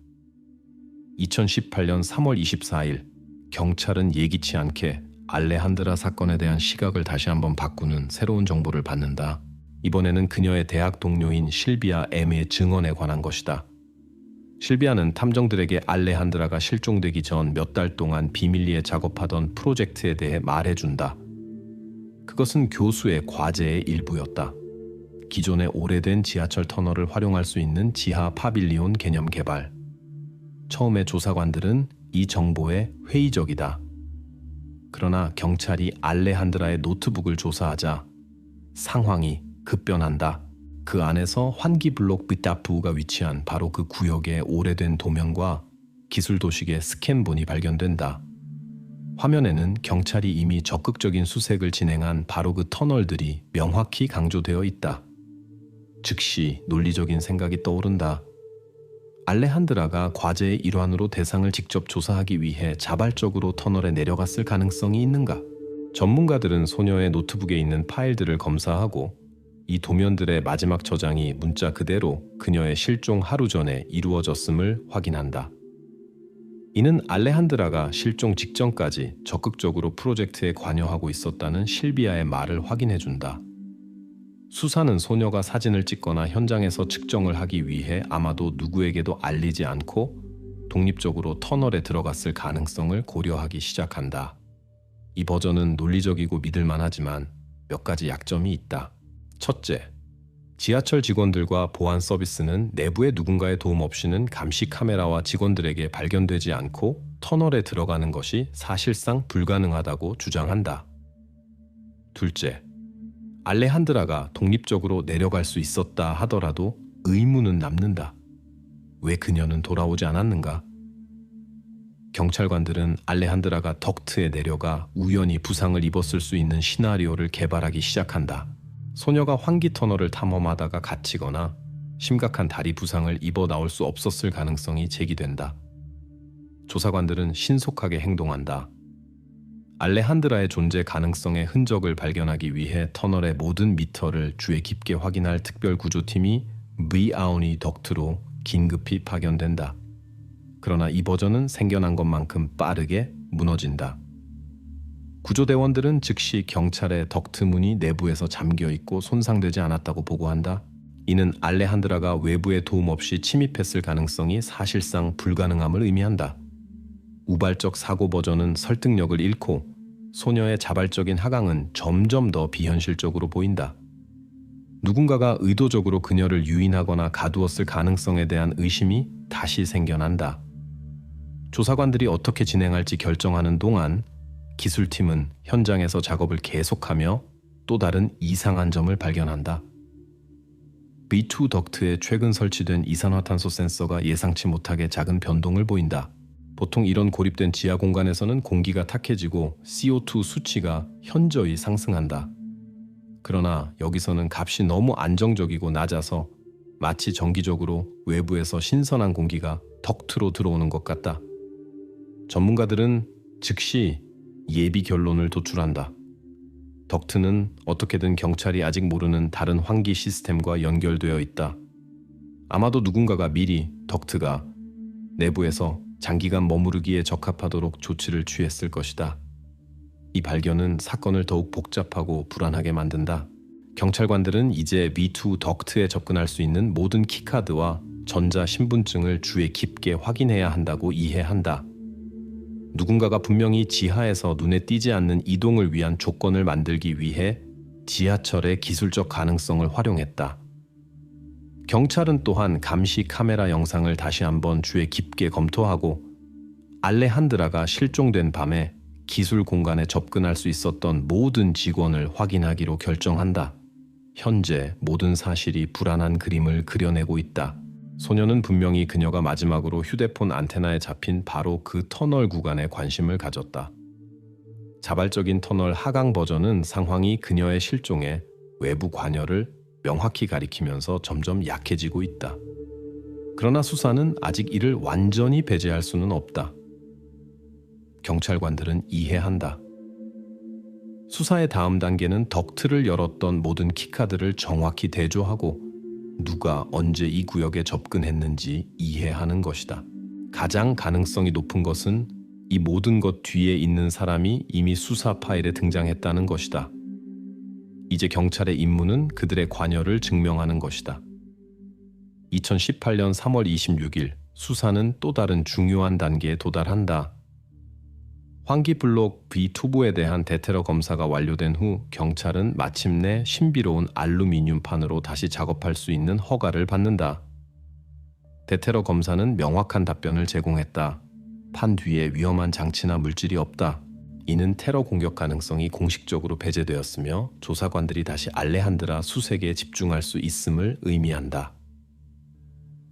2018년 3월 24일 경찰은 예기치 않게 알레한드라 사건에 대한 시각을 다시 한번 바꾸는 새로운 정보를 받는다. 이번에는 그녀의 대학 동료인 실비아 M의 증언에 관한 것이다. 실비아는 탐정들에게 알레한드라가 실종되기 전 몇 달 동안 비밀리에 작업하던 프로젝트에 대해 말해준다. 그것은 교수의 과제의 일부였다. 기존의 오래된 지하철 터널을 활용할 수 있는 지하 파빌리온 개념 개발. 처음에 조사관들은 이 정보에 회의적이다. 그러나 경찰이 알레한드라의 노트북을 조사하자 상황이 급변한다. 그 안에서 환기블록 비타프가 위치한 바로 그 구역의 오래된 도면과 기술 도식의 스캔본이 발견된다. 화면에는 경찰이 이미 적극적인 수색을 진행한 바로 그 터널들이 명확히 강조되어 있다. 즉시 논리적인 생각이 떠오른다. 알레한드라가 과제의 일환으로 대상을 직접 조사하기 위해 자발적으로 터널에 내려갔을 가능성이 있는가? 전문가들은 소녀의 노트북에 있는 파일들을 검사하고 이 도면들의 마지막 저장이 문자 그대로 그녀의 실종 하루 전에 이루어졌음을 확인한다. 이는 알레한드라가 실종 직전까지 적극적으로 프로젝트에 관여하고 있었다는 실비아의 말을 확인해준다. 수사는 소녀가 사진을 찍거나 현장에서 측정을 하기 위해 아마도 누구에게도 알리지 않고 독립적으로 터널에 들어갔을 가능성을 고려하기 시작한다. 이 버전은 논리적이고 믿을만하지만 몇 가지 약점이 있다. 첫째, 지하철 직원들과 보안 서비스는 내부의 누군가의 도움 없이는 감시 카메라와 직원들에게 발견되지 않고 터널에 들어가는 것이 사실상 불가능하다고 주장한다. 둘째, 알레한드라가 독립적으로 내려갈 수 있었다 하더라도 의문은 남는다. 왜 그녀는 돌아오지 않았는가? 경찰관들은 알레한드라가 덕트에 내려가 우연히 부상을 입었을 수 있는 시나리오를 개발하기 시작한다. 소녀가 환기 터널을 탐험하다가 갇히거나 심각한 다리 부상을 입어 나올 수 없었을 가능성이 제기된다. 조사관들은 신속하게 행동한다. 알레한드라의 존재 가능성의 흔적을 발견하기 위해 터널의 모든 미터를 주의 깊게 확인할 특별 구조팀이 브이아우니 덕트로 긴급히 파견된다. 그러나 이 버전은 생겨난 것만큼 빠르게 무너진다. 구조대원들은 즉시 경찰의 덕트 문이 내부에서 잠겨있고 손상되지 않았다고 보고한다. 이는 알레한드라가 외부의 도움 없이 침입했을 가능성이 사실상 불가능함을 의미한다. 우발적 사고 버전은 설득력을 잃고 소녀의 자발적인 하강은 점점 더 비현실적으로 보인다. 누군가가 의도적으로 그녀를 유인하거나 가두었을 가능성에 대한 의심이 다시 생겨난다. 조사관들이 어떻게 진행할지 결정하는 동안 기술팀은 현장에서 작업을 계속하며 또 다른 이상한 점을 발견한다. B2 덕트에 최근 설치된 이산화탄소 센서가 예상치 못하게 작은 변동을 보인다. 보통 이런 고립된 지하 공간에서는 공기가 탁해지고 CO2 수치가 현저히 상승한다. 그러나 여기서는 값이 너무 안정적이고 낮아서 마치 정기적으로 외부에서 신선한 공기가 덕트로 들어오는 것 같다. 전문가들은 즉시 예비 결론을 도출한다. 덕트는 어떻게든 경찰이 아직 모르는 다른 환기 시스템과 연결되어 있다. 아마도 누군가가 미리 덕트가 내부에서 장기간 머무르기에 적합하도록 조치를 취했을 것이다. 이 발견은 사건을 더욱 복잡하고 불안하게 만든다. 경찰관들은 이제 B2 덕트에 접근할 수 있는 모든 키카드와 전자 신분증을 주의 깊게 확인해야 한다고 이해한다. 누군가가 분명히 지하에서 눈에 띄지 않는 이동을 위한 조건을 만들기 위해 지하철의 기술적 가능성을 활용했다. 경찰은 또한 감시 카메라 영상을 다시 한번 주의 깊게 검토하고 알레한드라가 실종된 밤에 기술 공간에 접근할 수 있었던 모든 직원을 확인하기로 결정한다. 현재 모든 사실이 불안한 그림을 그려내고 있다. 소녀는 분명히 그녀가 마지막으로 휴대폰 안테나에 잡힌 바로 그 터널 구간에 관심을 가졌다. 자발적인 터널 하강 버전은 상황이 그녀의 실종에 외부 관여를 명확히 가리키면서 점점 약해지고 있다. 그러나 수사는 아직 이를 완전히 배제할 수는 없다. 경찰관들은 이해한다. 수사의 다음 단계는 덕트를 열었던 모든 키카드를 정확히 대조하고 누가 언제 이 구역에 접근했는지 이해하는 것이다. 가장 가능성이 높은 것은 이 모든 것 뒤에 있는 사람이 이미 수사 파일에 등장했다는 것이다. 이제 경찰의 임무는 그들의 관여를 증명하는 것이다. 2018년 3월 26일 수사는 또 다른 중요한 단계에 도달한다. 환기블록 B2부에 대한 대테러 검사가 완료된 후 경찰은 마침내 신비로운 알루미늄판으로 다시 작업할 수 있는 허가를 받는다. 대테러 검사는 명확한 답변을 제공했다. 판 뒤에 위험한 장치나 물질이 없다. 이는 테러 공격 가능성이 공식적으로 배제되었으며 조사관들이 다시 알레한드라 수색에 집중할 수 있음을 의미한다.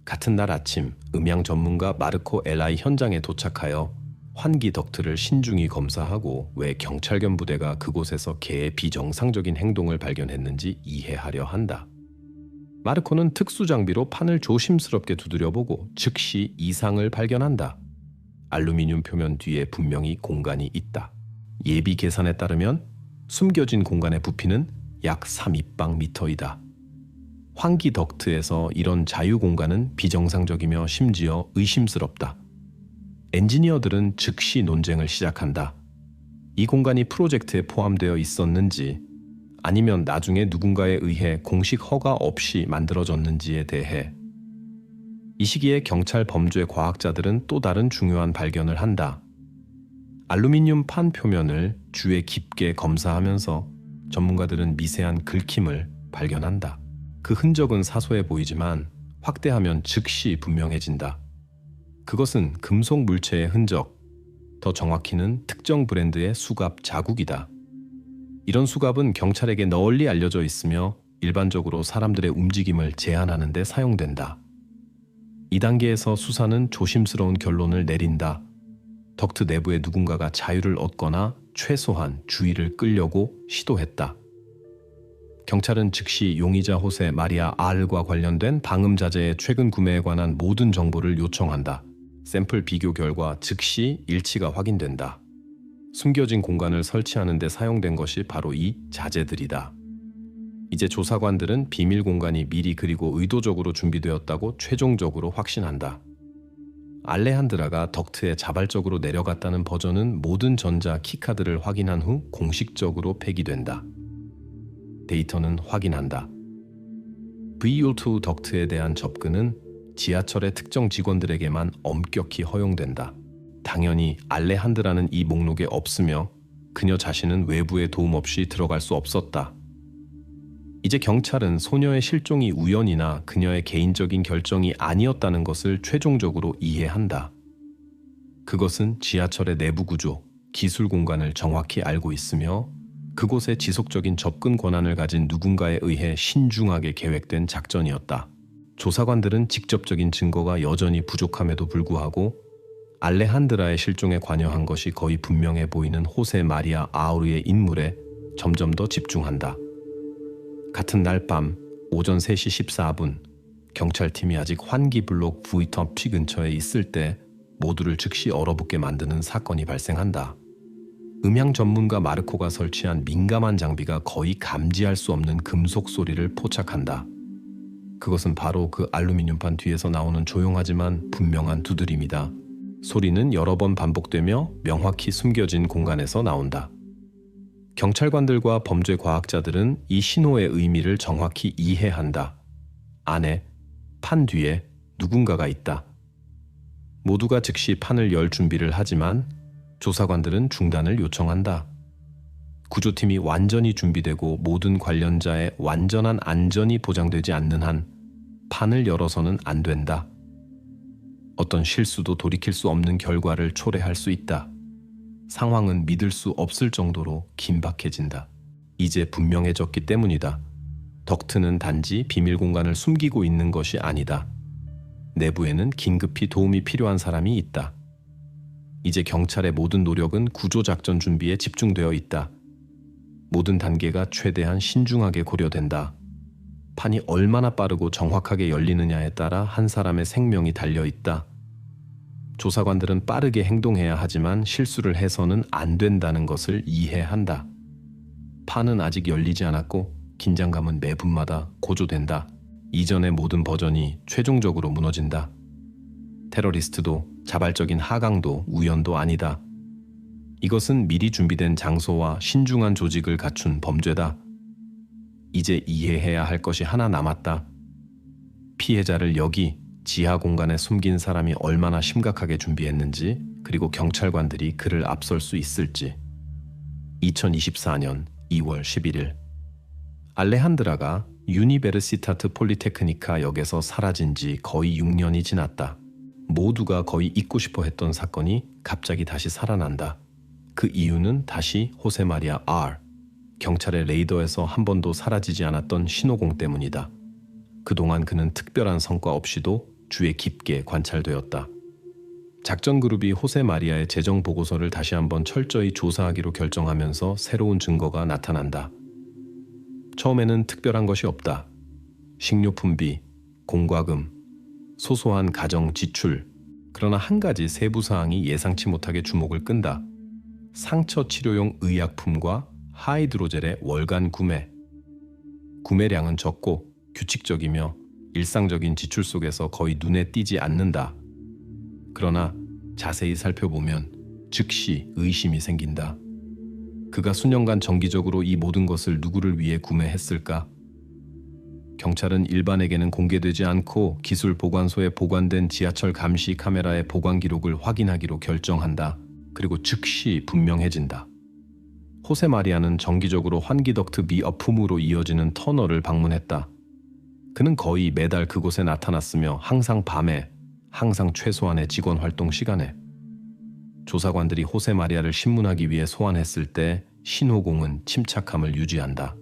같은 날 아침, 음향 전문가 마르코 엘라이 현장에 도착하여 환기 덕트를 신중히 검사하고 왜 경찰견 부대가 그곳에서 개의 비정상적인 행동을 발견했는지 이해하려 한다. 마르코는 특수 장비로 판을 조심스럽게 두드려보고 즉시 이상을 발견한다. 알루미늄 표면 뒤에 분명히 공간이 있다. 예비 계산에 따르면 숨겨진 공간의 부피는 약 3입방미터이다. 환기 덕트에서 이런 자유 공간은 비정상적이며 심지어 의심스럽다. 엔지니어들은 즉시 논쟁을 시작한다. 이 공간이 프로젝트에 포함되어 있었는지 아니면 나중에 누군가에 의해 공식 허가 없이 만들어졌는지에 대해. 이 시기에 경찰 범죄 과학자들은 또 다른 중요한 발견을 한다. 알루미늄 판 표면을 주에 깊게 검사하면서 전문가들은 미세한 긁힘을 발견한다. 그 흔적은 사소해 보이지만 확대하면 즉시 분명해진다. 그것은 금속 물체의 흔적, 더 정확히는 특정 브랜드의 수갑 자국이다. 이런 수갑은 경찰에게 널리 알려져 있으며 일반적으로 사람들의 움직임을 제한하는 데 사용된다. 이 단계에서 수사는 조심스러운 결론을 내린다. 덕트 내부에 누군가가 자유를 얻거나 최소한 주의를 끌려고 시도했다. 경찰은 즉시 용의자 호세 마리아 R과 관련된 방음자재의 최근 구매에 관한 모든 정보를 요청한다. 샘플 비교 결과 즉시 일치가 확인된다. 숨겨진 공간을 설치하는 데 사용된 것이 바로 이 자재들이다. 이제 조사관들은 비밀 공간이 미리 그리고 의도적으로 준비되었다고 최종적으로 확신한다. 알레한드라가 덕트에 자발적으로 내려갔다는 버전은 모든 전자 키카드를 확인한 후 공식적으로 폐기된다. 데이터는 확인한다. VU2 덕트에 대한 접근은 지하철의 특정 직원들에게만 엄격히 허용된다. 당연히 알레한드라는 이 목록에 없으며 그녀 자신은 외부의 도움 없이 들어갈 수 없었다. 이제 경찰은 소녀의 실종이 우연이나 그녀의 개인적인 결정이 아니었다는 것을 최종적으로 이해한다. 그것은 지하철의 내부 구조, 기술 공간을 정확히 알고 있으며 그곳에 지속적인 접근 권한을 가진 누군가에 의해 신중하게 계획된 작전이었다. 조사관들은 직접적인 증거가 여전히 부족함에도 불구하고 알레한드라의 실종에 관여한 것이 거의 분명해 보이는 호세 마리아 아우르의 인물에 점점 더 집중한다. 같은 날 밤 오전 3시 14분 경찰팀이 아직 환기블록 부이터피 근처에 있을 때 모두를 즉시 얼어붙게 만드는 사건이 발생한다. 음향 전문가 마르코가 설치한 민감한 장비가 거의 감지할 수 없는 금속 소리를 포착한다. 그것은 바로 그 알루미늄판 뒤에서 나오는 조용하지만 분명한 두드림이다. 소리는 여러 번 반복되며 명확히 숨겨진 공간에서 나온다. 경찰관들과 범죄 과학자들은 이 신호의 의미를 정확히 이해한다. 안에, 판 뒤에 누군가가 있다. 모두가 즉시 판을 열 준비를 하지만 조사관들은 중단을 요청한다. 구조팀이 완전히 준비되고 모든 관련자의 완전한 안전이 보장되지 않는 한 판을 열어서는 안 된다. 어떤 실수도 돌이킬 수 없는 결과를 초래할 수 있다. 상황은 믿을 수 없을 정도로 긴박해진다. 이제 분명해졌기 때문이다. 덕트는 단지 비밀 공간을 숨기고 있는 것이 아니다. 내부에는 긴급히 도움이 필요한 사람이 있다. 이제 경찰의 모든 노력은 구조작전 준비에 집중되어 있다. 모든 단계가 최대한 신중하게 고려된다. 판이 얼마나 빠르고 정확하게 열리느냐에 따라 한 사람의 생명이 달려 있다. 조사관들은 빠르게 행동해야 하지만 실수를 해서는 안 된다는 것을 이해한다. 판은 아직 열리지 않았고 긴장감은 매 분마다 고조된다. 이전의 모든 버전이 최종적으로 무너진다. 테러리스트도 자발적인 하강도 우연도 아니다. 이것은 미리 준비된 장소와 신중한 조직을 갖춘 범죄다. 이제 이해해야 할 것이 하나 남았다. 피해자를 여기 지하 공간에 숨긴 사람이 얼마나 심각하게 준비했는지, 그리고 경찰관들이 그를 앞설 수 있을지. 2024년 2월 11일 알레한드라가 유니베르시타트 폴리테크니카 역에서 사라진 지 거의 6년이 지났다. 모두가 거의 잊고 싶어 했던 사건이 갑자기 다시 살아난다. 그 이유는 다시 호세 마리아 R, 경찰의 레이더에서 한 번도 사라지지 않았던 신호공 때문이다. 그동안 그는 특별한 성과 없이도 주에 깊게 관찰되었다. 작전 그룹이 호세 마리아의 재정 보고서를 다시 한번 철저히 조사하기로 결정하면서 새로운 증거가 나타난다. 처음에는 특별한 것이 없다. 식료품비, 공과금, 소소한 가정 지출. 그러나 한 가지 세부 사항이 예상치 못하게 주목을 끈다. 상처 치료용 의약품과 하이드로젤의 월간 구매. 구매량은 적고 규칙적이며 일상적인 지출 속에서 거의 눈에 띄지 않는다. 그러나 자세히 살펴보면 즉시 의심이 생긴다. 그가 수년간 정기적으로 이 모든 것을 누구를 위해 구매했을까? 경찰은 일반에게는 공개되지 않고 기술 보관소에 보관된 지하철 감시 카메라의 보관 기록을 확인하기로 결정한다. 그리고 즉시 분명해진다. 호세 마리아는 정기적으로 환기덕트 미어품으로 이어지는 터널을 방문했다. 그는 거의 매달 그곳에 나타났으며 항상 밤에, 항상 최소한의 직원 활동 시간에. 조사관들이 호세 마리아를 신문하기 위해 소환했을 때 신호공은 침착함을 유지한다.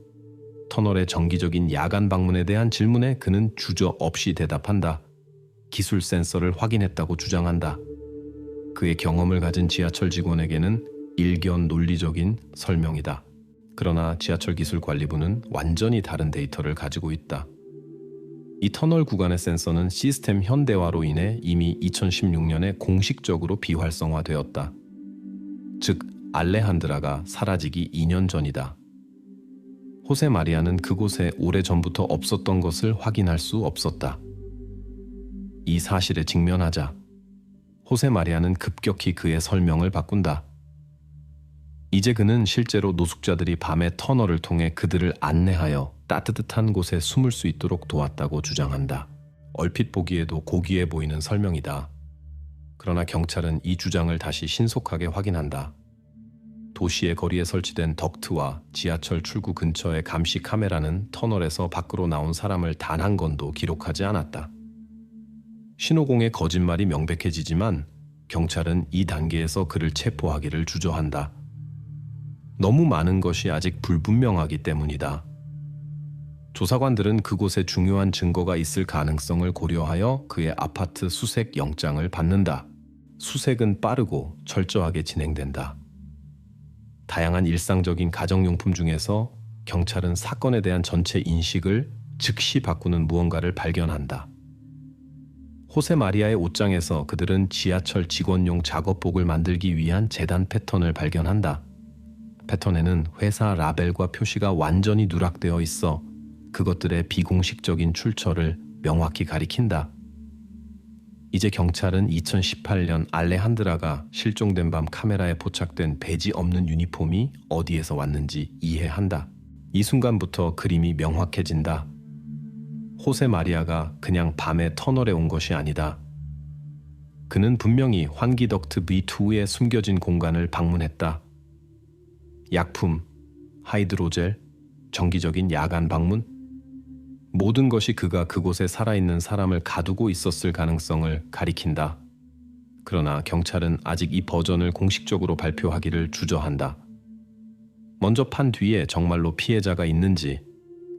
터널의 정기적인 야간 방문에 대한 질문에 그는 주저없이 대답한다. 기술 센서를 확인했다고 주장한다. 그의 경험을 가진 지하철 직원에게는 일견 논리적인 설명이다. 그러나 지하철 기술관리부는 완전히 다른 데이터를 가지고 있다. 이 터널 구간의 센서는 시스템 현대화로 인해 이미 2016년에 공식적으로 비활성화되었다. 즉, 알레한드라가 사라지기 2년 전이다. 호세 마리아는 그곳에 오래전부터 없었던 것을 확인할 수 없었다. 이 사실에 직면하자 호세 마리아는 급격히 그의 설명을 바꾼다. 이제 그는 실제로 노숙자들이 밤에 터널을 통해 그들을 안내하여 따뜻한 곳에 숨을 수 있도록 도왔다고 주장한다. 얼핏 보기에도 고귀해 보이는 설명이다. 그러나 경찰은 이 주장을 다시 신속하게 확인한다. 도시의 거리에 설치된 덕트와 지하철 출구 근처의 감시 카메라는 터널에서 밖으로 나온 사람을 단 한 건도 기록하지 않았다. 신호공의 거짓말이 명백해지지만 경찰은 이 단계에서 그를 체포하기를 주저한다. 너무 많은 것이 아직 불분명하기 때문이다. 조사관들은 그곳에 중요한 증거가 있을 가능성을 고려하여 그의 아파트 수색 영장을 받는다. 수색은 빠르고 철저하게 진행된다. 다양한 일상적인 가정용품 중에서 경찰은 사건에 대한 전체 인식을 즉시 바꾸는 무언가를 발견한다. 호세 마리아의 옷장에서 그들은 지하철 직원용 작업복을 만들기 위한 재단 패턴을 발견한다. 패턴에는 회사 라벨과 표시가 완전히 누락되어 있어 그것들의 비공식적인 출처를 명확히 가리킨다. 이제 경찰은 2018년 알레한드라가 실종된 밤 카메라에 포착된 배지 없는 유니폼이 어디에서 왔는지 이해한다. 이 순간부터 그림이 명확해진다. 호세 마리아가 그냥 밤에 터널에 온 것이 아니다. 그는 분명히 환기덕트 B2에 숨겨진 공간을 방문했다. 약품, 하이드로젤, 정기적인 야간 방문, 모든 것이 그가 그곳에 살아있는 사람을 가두고 있었을 가능성을 가리킨다. 그러나 경찰은 아직 이 버전을 공식적으로 발표하기를 주저한다. 먼저 판 뒤에 정말로 피해자가 있는지,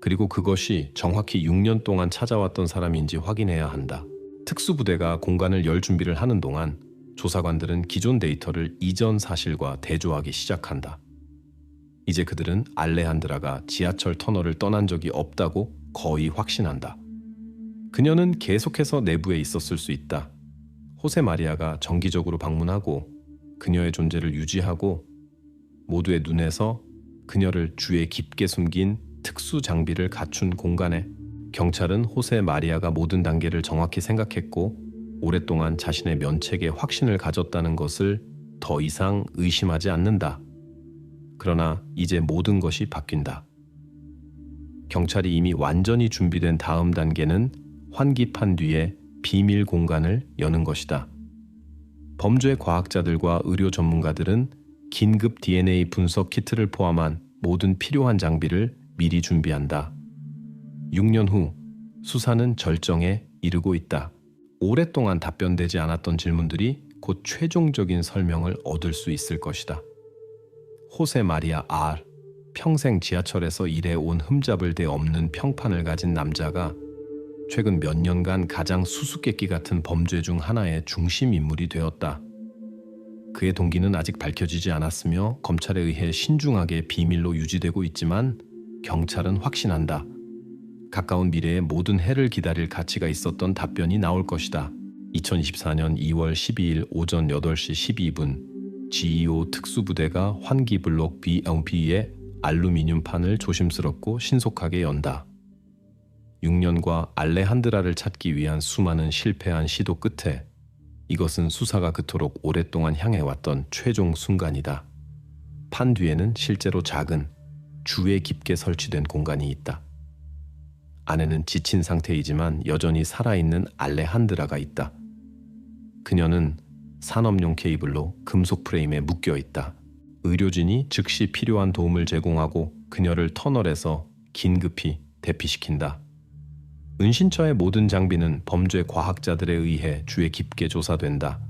그리고 그것이 정확히 6년 동안 찾아왔던 사람인지 확인해야 한다. 특수부대가 공간을 열 준비를 하는 동안 조사관들은 기존 데이터를 이전 사실과 대조하기 시작한다. 이제 그들은 알레한드라가 지하철 터널을 떠난 적이 없다고 거의 확신한다. 그녀는 계속해서 내부에 있었을 수 있다. 호세 마리아가 정기적으로 방문하고 그녀의 존재를 유지하고 모두의 눈에서 그녀를 주에 깊게 숨긴 특수 장비를 갖춘 공간에 경찰은 호세 마리아가 모든 단계를 정확히 생각했고 오랫동안 자신의 면책에 확신을 가졌다는 것을 더 이상 의심하지 않는다. 그러나 이제 모든 것이 바뀐다. 경찰이 이미 완전히 준비된 다음 단계는 환기판 뒤에 비밀 공간을 여는 것이다. 범죄 과학자들과 의료 전문가들은 긴급 DNA 분석 키트를 포함한 모든 필요한 장비를 미리 준비한다. 6년 후 수사는 절정에 이르고 있다. 오랫동안 답변되지 않았던 질문들이 곧 최종적인 설명을 얻을 수 있을 것이다. 호세 마리아 R, 평생 지하철에서 일해온 흠잡을 데 없는 평판을 가진 남자가 최근 몇 년간 가장 수수께끼 같은 범죄 중 하나의 중심 인물이 되었다. 그의 동기는 아직 밝혀지지 않았으며 검찰에 의해 신중하게 비밀로 유지되고 있지만 경찰은 확신한다. 가까운 미래에 모든 해를 기다릴 가치가 있었던 답변이 나올 것이다. 2024년 2월 12일 오전 8시 12분 GEO 특수부대가 환기블록 BMP의 알루미늄판을 조심스럽고 신속하게 연다. 6년과 알레한드라를 찾기 위한 수많은 실패한 시도 끝에 이것은 수사가 그토록 오랫동안 향해왔던 최종 순간이다. 판 뒤에는 실제로 작은 주에 깊게 설치된 공간이 있다. 안에는 지친 상태이지만 여전히 살아있는 알레한드라가 있다. 그녀는 산업용 케이블로 금속 프레임에 묶여 있다. 의료진이 즉시 필요한 도움을 제공하고 그녀를 터널에서 긴급히 대피시킨다. 은신처의 모든 장비는 범죄 과학자들에 의해 주의 깊게 조사된다.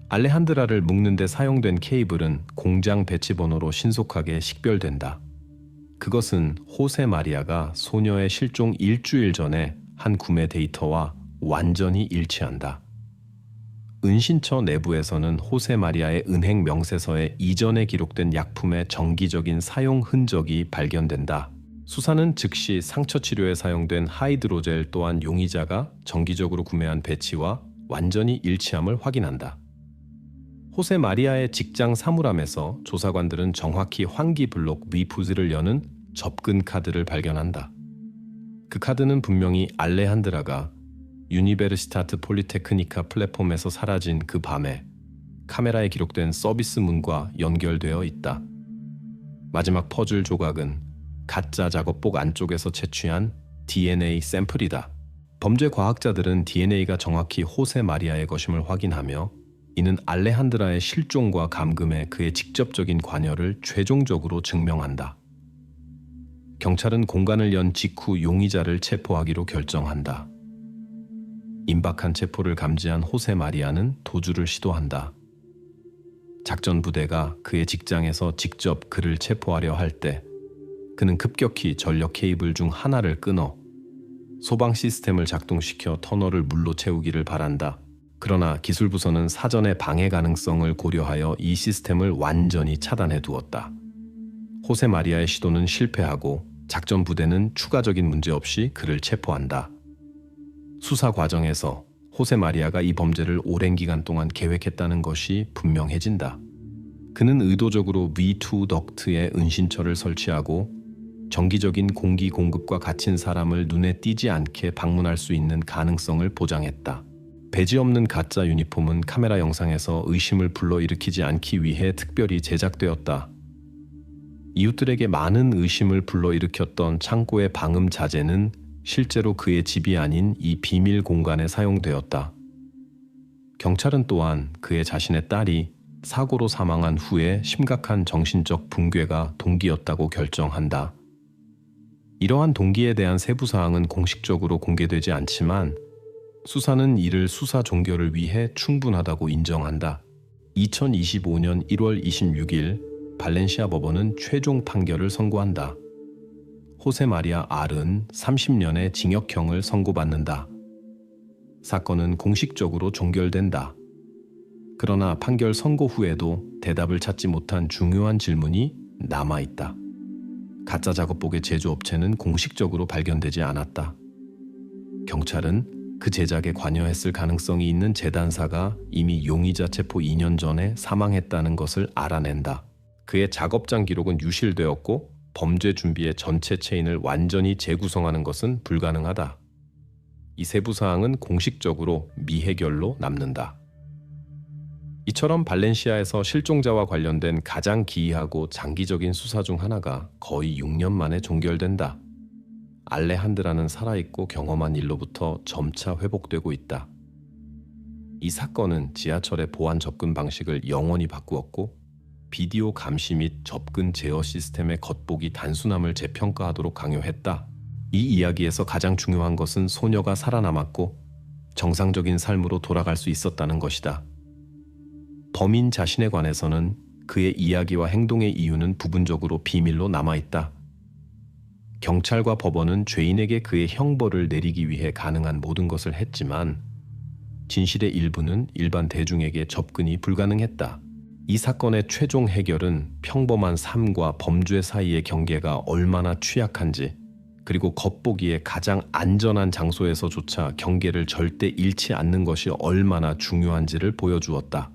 알레한드라를 묶는 데 사용된 케이블은 공장 배치 번호로 신속하게 식별된다. 그것은 호세 마리아가 소녀의 실종 일주일 전에 한 구매 데이터와 완전히 일치한다. 은신처 내부에서는 호세 마리아의 은행 명세서에 이전에 기록된 약품의 정기적인 사용 흔적이 발견된다. 수사는 즉시 상처 치료에 사용된 하이드로젤 또한 용의자가 정기적으로 구매한 배치와 완전히 일치함을 확인한다. 호세 마리아의 직장 사물함에서 조사관들은 정확히 환기 블록 위 부지를 여는 접근 카드를 발견한다. 그 카드는 분명히 알레한드라가 유니베르시타트 폴리테크니카 플랫폼에서 사라진 그 밤에 카메라에 기록된 서비스 문과 연결되어 있다. 마지막 퍼즐 조각은 가짜 작업복 안쪽에서 채취한 DNA 샘플이다. 범죄 과학자들은 DNA가 정확히 호세 마리아의 것임을 확인하며 이는 알레한드라의 실종과 감금에 그의 직접적인 관여를 최종적으로 증명한다. 경찰은 공간을 연 직후 용의자를 체포하기로 결정한다. 임박한 체포를 감지한 호세 마리아는 도주를 시도한다. 작전 부대가 그의 직장에서 직접 그를 체포하려 할 때 그는 급격히 전력 케이블 중 하나를 끊어 소방 시스템을 작동시켜 터널을 물로 채우기를 바란다. 그러나 기술부서는 사전의 방해 가능성을 고려하여 이 시스템을 완전히 차단해 두었다. 호세 마리아의 시도는 실패하고 작전 부대는 추가적인 문제 없이 그를 체포한다. 수사 과정에서 호세 마리아가 이 범죄를 오랜 기간 동안 계획했다는 것이 분명해진다. 그는 의도적으로 V2 덕트에 은신처를 설치하고 정기적인 공기 공급과 갇힌 사람을 눈에 띄지 않게 방문할 수 있는 가능성을 보장했다. 배지 없는 가짜 유니폼은 카메라 영상에서 의심을 불러일으키지 않기 위해 특별히 제작되었다. 이웃들에게 많은 의심을 불러일으켰던 창고의 방음 자재는 실제로 그의 집이 아닌 이 비밀 공간에 사용되었다. 경찰은 또한 그의 자신의 딸이 사고로 사망한 후에 심각한 정신적 붕괴가 동기였다고 결정한다. 이러한 동기에 대한 세부 사항은 공식적으로 공개되지 않지만 수사는 이를 수사 종결을 위해 충분하다고 인정한다. 2025년 1월 26일 발렌시아 법원은 최종 판결을 선고한다. 호세 마리아 R은 30년의 징역형을 선고받는다. 사건은 공식적으로 종결된다. 그러나 판결 선고 후에도 대답을 찾지 못한 중요한 질문이 남아있다. 가짜 작업복의 제조업체는 공식적으로 발견되지 않았다. 경찰은 그 제작에 관여했을 가능성이 있는 재단사가 이미 용의자 체포 2년 전에 사망했다는 것을 알아낸다. 그의 작업장 기록은 유실되었고 범죄 준비의 전체 체인을 완전히 재구성하는 것은 불가능하다. 이 세부 사항은 공식적으로 미해결로 남는다. 이처럼 발렌시아에서 실종자와 관련된 가장 기이하고 장기적인 수사 중 하나가 거의 6년 만에 종결된다. 알레한드라는 살아있고 경험한 일로부터 점차 회복되고 있다. 이 사건은 지하철의 보안 접근 방식을 영원히 바꾸었고 비디오 감시 및 접근 제어 시스템의 겉보기 단순함을 재평가하도록 강요했다. 이 이야기에서 가장 중요한 것은 소녀가 살아남았고 정상적인 삶으로 돌아갈 수 있었다는 것이다. 범인 자신에 관해서는 그의 이야기와 행동의 이유는 부분적으로 비밀로 남아있다. 경찰과 법원은 죄인에게 그의 형벌을 내리기 위해 가능한 모든 것을 했지만 진실의 일부는 일반 대중에게 접근이 불가능했다. 이 사건의 최종 해결은 평범한 삶과 범죄 사이의 경계가 얼마나 취약한지, 그리고 겉보기에 가장 안전한 장소에서조차 경계를 절대 잃지 않는 것이 얼마나 중요한지를 보여주었다.